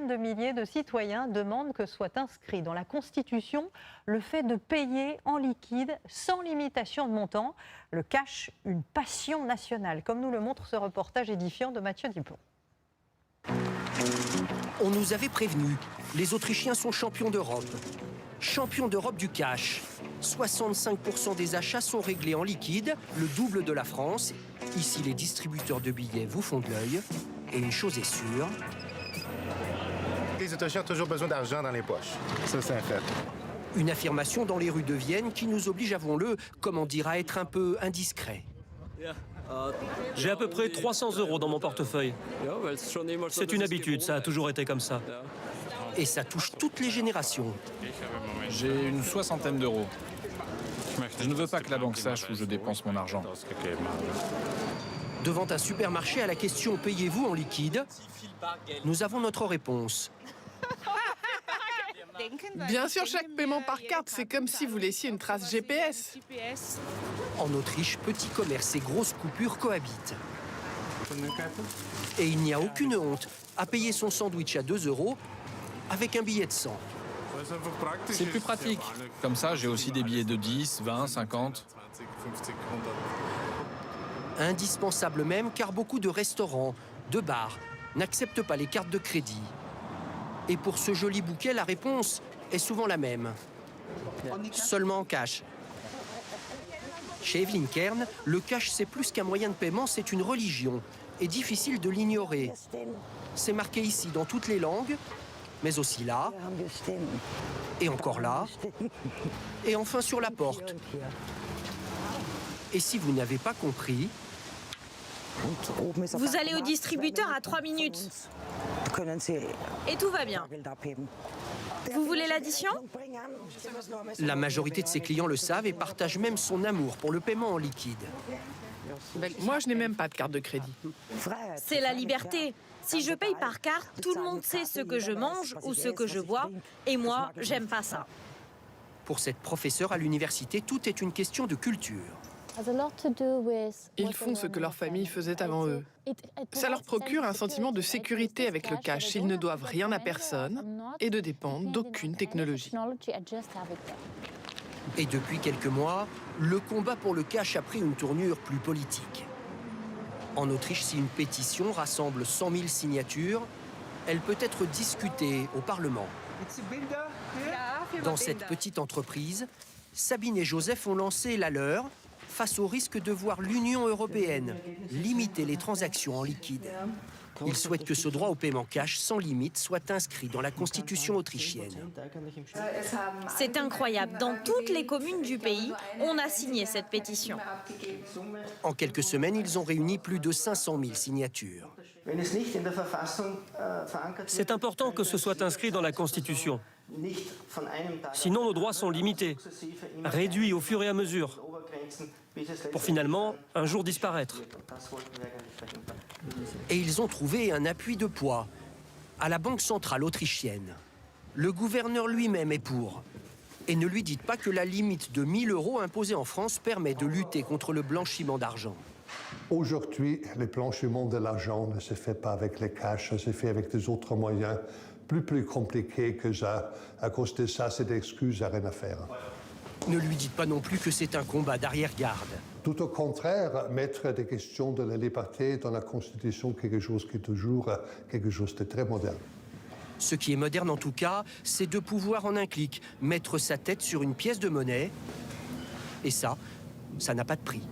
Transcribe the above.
de milliers de citoyens demandent que soit inscrit dans la Constitution le fait de payer en liquide sans limitation de montant. Le cash, une passion nationale, comme nous le montre ce reportage édifiant de Mathieu Dupont. On nous avait prévenu, les Autrichiens sont champions d'Europe. Champions d'Europe du cash. 65% des achats sont réglés en liquide, le double de la France. Ici, les distributeurs de billets vous font de l'œil. Et une chose est sûre... Les Autrichiens ont toujours besoin d'argent dans les poches. Ça, c'est un fait. Une affirmation dans les rues de Vienne qui nous oblige, avouons-le, comment dire, à être un peu indiscret. J'ai à peu près 300 € dans mon portefeuille. C'est une habitude, ça a toujours été comme ça. Et ça touche toutes les générations. J'ai une soixantaine d'euros. Je ne veux pas que la banque sache où je dépense mon argent. Devant un supermarché à la question « Payez-vous en liquide ?», nous avons notre réponse. Bien sûr, chaque paiement par carte, c'est comme si vous laissiez une trace GPS. En Autriche, petits commerces et grosses coupures cohabitent. Et il n'y a aucune honte à payer son sandwich à 2 € avec un billet de 100. C'est plus pratique. Comme ça, j'ai aussi des billets de 10, 20, 50. Indispensable même car beaucoup de restaurants, de bars n'acceptent pas les cartes de crédit. Et pour ce joli bouquet, la réponse est souvent la même. Seulement en cash. Chez Evelyne Kern, le cash, c'est plus qu'un moyen de paiement, c'est une religion. Et difficile de l'ignorer. C'est marqué ici dans toutes les langues, mais aussi là, et encore là, et enfin sur la porte. Et si vous n'avez pas compris... Vous allez au distributeur à 3 minutes. Et tout va bien. Vous voulez l'addition? La majorité de ses clients le savent et partagent même son amour pour le paiement en liquide. Moi, je n'ai même pas de carte de crédit. C'est la liberté. Si je paye par carte, tout le monde sait ce que je mange ou ce que je bois. Et moi, j'aime pas ça. Pour cette professeure à l'université, tout est une question de culture. Ils font ce que leur famille faisait avant eux. Ça leur procure un sentiment de sécurité avec le cash. Ils ne doivent rien à personne et ne dépendent d'aucune technologie. Et depuis quelques mois, le combat pour le cash a pris une tournure plus politique. En Autriche, si une pétition rassemble 100 000 signatures, elle peut être discutée au Parlement. Dans cette petite entreprise, Sabine et Joseph ont lancé la leur face au risque de voir l'Union européenne limiter les transactions en liquide. Ils souhaitent que ce droit au paiement cash sans limite soit inscrit dans la Constitution autrichienne. C'est incroyable. Dans toutes les communes du pays, on a signé cette pétition. En quelques semaines, ils ont réuni plus de 500 000 signatures. C'est important que ce soit inscrit dans la Constitution. Sinon, nos droits sont limités, réduits au fur et à mesure, pour finalement, un jour disparaître. Et ils ont trouvé un appui de poids à la Banque centrale autrichienne. Le gouverneur lui-même est pour. Et ne lui dites pas que la limite de 1 000 € imposée en France permet de lutter contre le blanchiment d'argent. Aujourd'hui, le blanchiment de l'argent ne se fait pas avec les cash, ça se fait avec des autres moyens plus compliqués que ça. À cause de ça, cette excuse n'a rien à faire. Ne lui dites pas non plus que c'est un combat d'arrière-garde. Tout au contraire, mettre des questions de la liberté dans la Constitution, quelque chose qui est toujours quelque chose de très moderne. Ce qui est moderne en tout cas, c'est de pouvoir en un clic mettre sa tête sur une pièce de monnaie. Et ça n'a pas de prix.